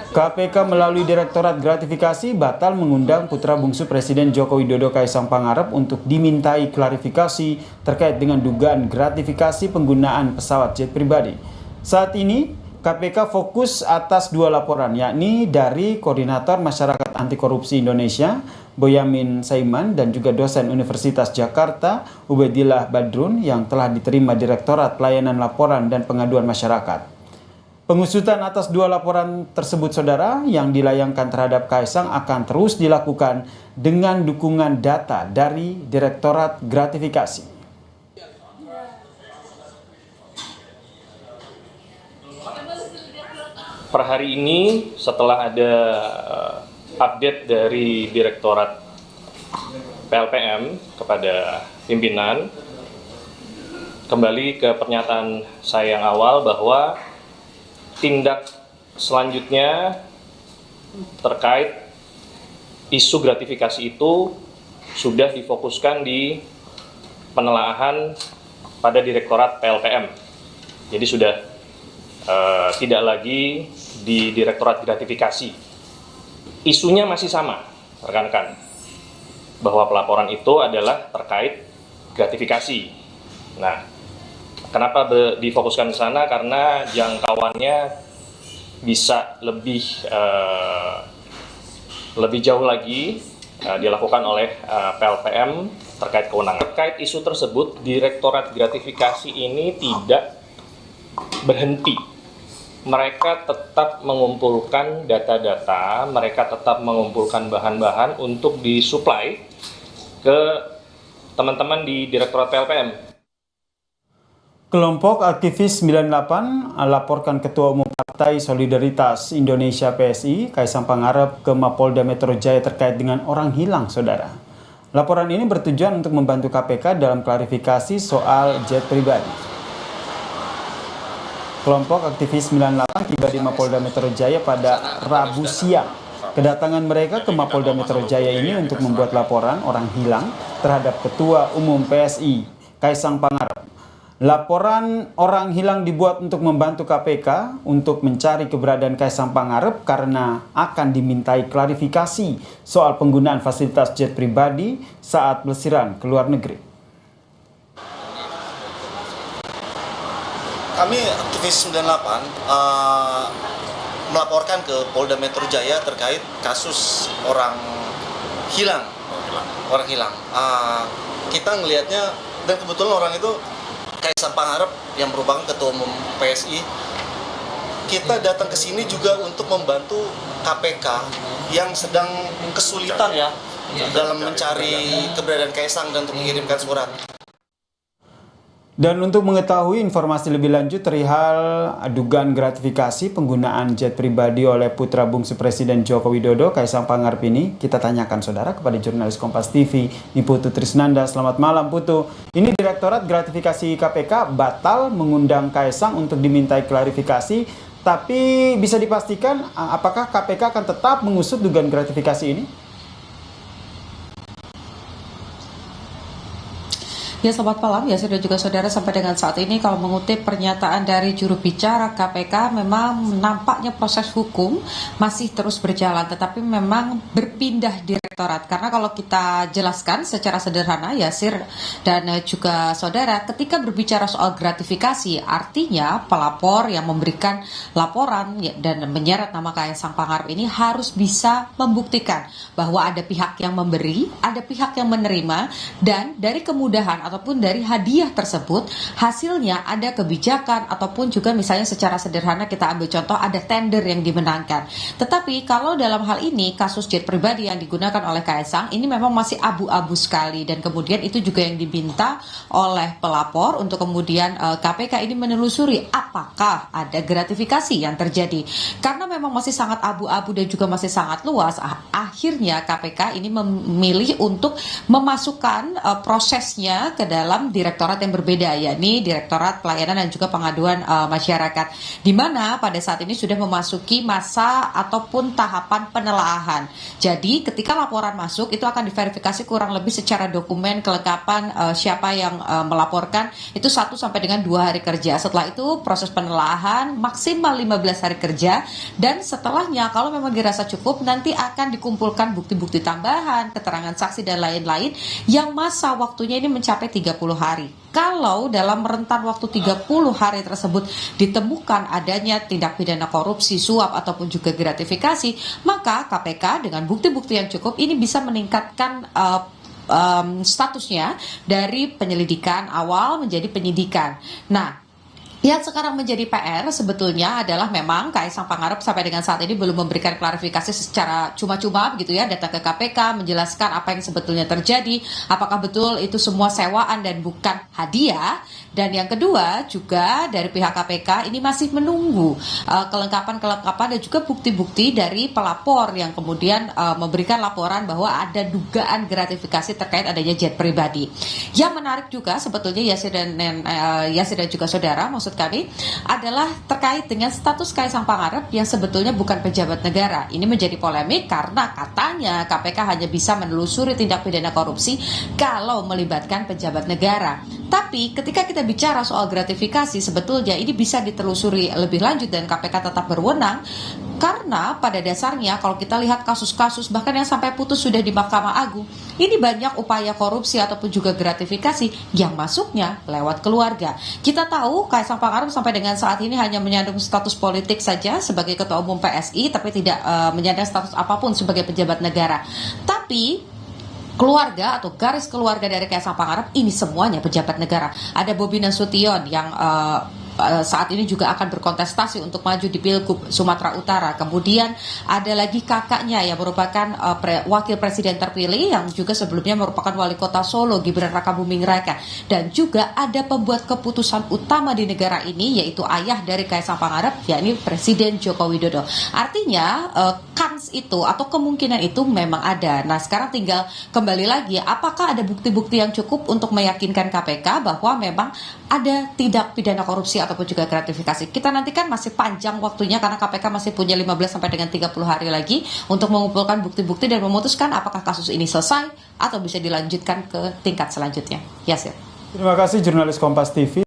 KPK melalui Direktorat Gratifikasi batal mengundang putra bungsu Presiden Joko Widodo Kaisang Pangarep untuk dimintai klarifikasi terkait dengan dugaan gratifikasi penggunaan pesawat jet pribadi. Saat ini, KPK fokus atas 2 laporan, yakni dari Koordinator Masyarakat Anti Korupsi Indonesia, Boyamin Saiman, dan juga dosen Universitas Jakarta, Ubedillah Badrun, yang telah diterima Direktorat Pelayanan Laporan dan Pengaduan Masyarakat. Pengusutan atas 2 laporan tersebut, saudara, yang dilayangkan terhadap Kaisang akan terus dilakukan dengan dukungan data dari Direktorat Gratifikasi. Per hari ini, setelah ada update dari Direktorat PLPM kepada pimpinan, kembali ke pernyataan saya yang awal bahwa tindak selanjutnya terkait isu gratifikasi itu sudah difokuskan di penelaahan pada Direktorat PLPM. Jadi sudah tidak lagi di Direktorat Gratifikasi. Isunya masih sama, rekan-rekan, bahwa pelaporan itu adalah terkait gratifikasi. Nah, kenapa difokuskan ke sana? Karena jangkauannya bisa lebih jauh lagi dilakukan oleh PLPM terkait kewenangan. Terkait isu tersebut, Direktorat Gratifikasi ini tidak berhenti. Mereka tetap mengumpulkan data-data, mereka tetap mengumpulkan bahan-bahan untuk disuplai ke teman-teman di Direktorat PLPM. Kelompok aktivis 98 laporkan Ketua Umum Partai Solidaritas Indonesia PSI, Kaisang Pangarep, ke Mapolda Metro Jaya terkait dengan orang hilang, saudara. Laporan ini bertujuan untuk membantu KPK dalam klarifikasi soal jet pribadi. Kelompok aktivis 98 tiba di Mapolda Metro Jaya pada Rabu siang. Kedatangan mereka ke Mapolda Metro Jaya ini untuk membuat laporan orang hilang terhadap Ketua Umum PSI, Kaisang Pangarep. Laporan orang hilang dibuat untuk membantu KPK untuk mencari keberadaan Kaisang Pangarep karena akan dimintai klarifikasi soal penggunaan fasilitas jet pribadi saat pelesiran ke luar negeri. Kami aktivis 98 melaporkan ke Polda Metro Jaya terkait kasus orang hilang. Kita ngelihatnya, dan kebetulan orang itu Kaisang Pangarep yang merupakan Ketua Umum PSI. Kita datang ke sini juga untuk membantu KPK yang sedang kesulitan dalam mencari keberadaan Kaisang dan untuk mengirimkan surat. Dan untuk mengetahui informasi lebih lanjut perihal dugaan gratifikasi penggunaan jet pribadi oleh putra bungsu Presiden Joko Widodo, Kaisang Pangarep ini, kita tanyakan, saudara, kepada jurnalis Kompas TV, Putu Trisnanda. Selamat malam, Putu. Ini Direktorat Gratifikasi KPK batal mengundang Kaisang untuk dimintai klarifikasi, tapi bisa dipastikan apakah KPK akan tetap mengusut dugaan gratifikasi ini? Ya, selamat malam ya, dan juga saudara. Sampai dengan saat ini kalau mengutip pernyataan dari juru bicara KPK, memang nampaknya proses hukum masih terus berjalan, tetapi memang berpindah direktorat. Karena kalau kita jelaskan secara sederhana, Yasir dan juga saudara, ketika berbicara soal gratifikasi, artinya pelapor yang memberikan laporan dan menyeret nama Kaisang Pangarep ini harus bisa membuktikan bahwa ada pihak yang memberi, ada pihak yang menerima, dan dari kemudahan ataupun dari hadiah tersebut hasilnya ada kebijakan, ataupun juga misalnya secara sederhana kita ambil contoh ada tender yang dimenangkan. Tetapi kalau dalam hal ini kasus jet pribadi yang digunakan oleh Kaisang ini memang masih abu-abu sekali, dan kemudian itu juga yang diminta oleh pelapor untuk kemudian KPK ini menelusuri apakah ada gratifikasi yang terjadi. Karena memang masih sangat abu-abu dan juga masih sangat luas, akhirnya KPK ini memilih untuk memasukkan prosesnya ke dalam direktorat yang berbeda, yakni Direktorat Pelayanan dan juga Pengaduan Masyarakat, di mana pada saat ini sudah memasuki masa ataupun tahapan penelaahan. Jadi ketika laporan masuk itu akan diverifikasi kurang lebih secara dokumen kelengkapan siapa yang melaporkan itu 1 sampai dengan 2 hari kerja. Setelah itu proses penelaahan maksimal 15 hari kerja, dan setelahnya kalau memang dirasa cukup nanti akan dikumpulkan bukti-bukti tambahan, keterangan saksi dan lain-lain yang masa waktunya ini mencapai 30 hari. Kalau dalam rentan waktu 30 hari tersebut ditemukan adanya tindak pidana korupsi, suap ataupun juga gratifikasi, maka KPK dengan bukti-bukti yang cukup ini bisa meningkatkan statusnya dari penyelidikan awal menjadi penyidikan. Nah, yang sekarang menjadi PR sebetulnya adalah memang Kaisang Pangarep sampai dengan saat ini belum memberikan klarifikasi secara cuma-cuma begitu ya, datang ke KPK menjelaskan apa yang sebetulnya terjadi, apakah betul itu semua sewaan dan bukan hadiah. Dan yang kedua juga dari pihak KPK ini masih menunggu kelengkapan dan juga bukti-bukti dari pelapor yang kemudian memberikan laporan bahwa ada dugaan gratifikasi terkait adanya jet pribadi. Yang menarik juga sebetulnya Yasir dan juga saudara, maksud kami adalah terkait dengan status Kaisang Pangarep yang sebetulnya bukan pejabat negara. Ini menjadi polemik karena katanya KPK hanya bisa menelusuri tindak pidana korupsi kalau melibatkan pejabat negara. Tapi ketika kita bicara soal gratifikasi, sebetulnya ini bisa ditelusuri lebih lanjut dan KPK tetap berwenang. Karena pada dasarnya kalau kita lihat kasus-kasus bahkan yang sampai putus sudah di Mahkamah Agung, ini banyak upaya korupsi ataupun juga gratifikasi yang masuknya lewat keluarga. Kita tahu Kaisang Pangarep sampai dengan saat ini hanya menyandung status politik saja sebagai Ketua Umum PSI, tapi tidak menyandang status apapun sebagai pejabat negara. Tapi keluarga atau garis keluarga dari Kaisang Pangarep ini semuanya pejabat negara. Ada Bobi Nasution yang saat ini juga akan berkontestasi untuk maju di Pilgub Sumatera Utara. Kemudian ada lagi kakaknya yang merupakan wakil presiden terpilih yang juga sebelumnya merupakan wali kota Solo, Gibran Rakabuming Raka. Dan juga ada pembuat keputusan utama di negara ini yaitu ayah dari Kaisang Pangarep, yakni Presiden Joko Widodo. Artinya kans itu atau kemungkinan itu memang ada. Nah sekarang tinggal kembali lagi apakah ada bukti-bukti yang cukup untuk meyakinkan KPK bahwa memang ada tindak pidana korupsi ataupun juga gratifikasi. Kita nantikan masih panjang waktunya karena KPK masih punya 15 sampai dengan 30 hari lagi untuk mengumpulkan bukti-bukti dan memutuskan apakah kasus ini selesai atau bisa dilanjutkan ke tingkat selanjutnya. Yasir. Terima kasih jurnalis Kompas TV.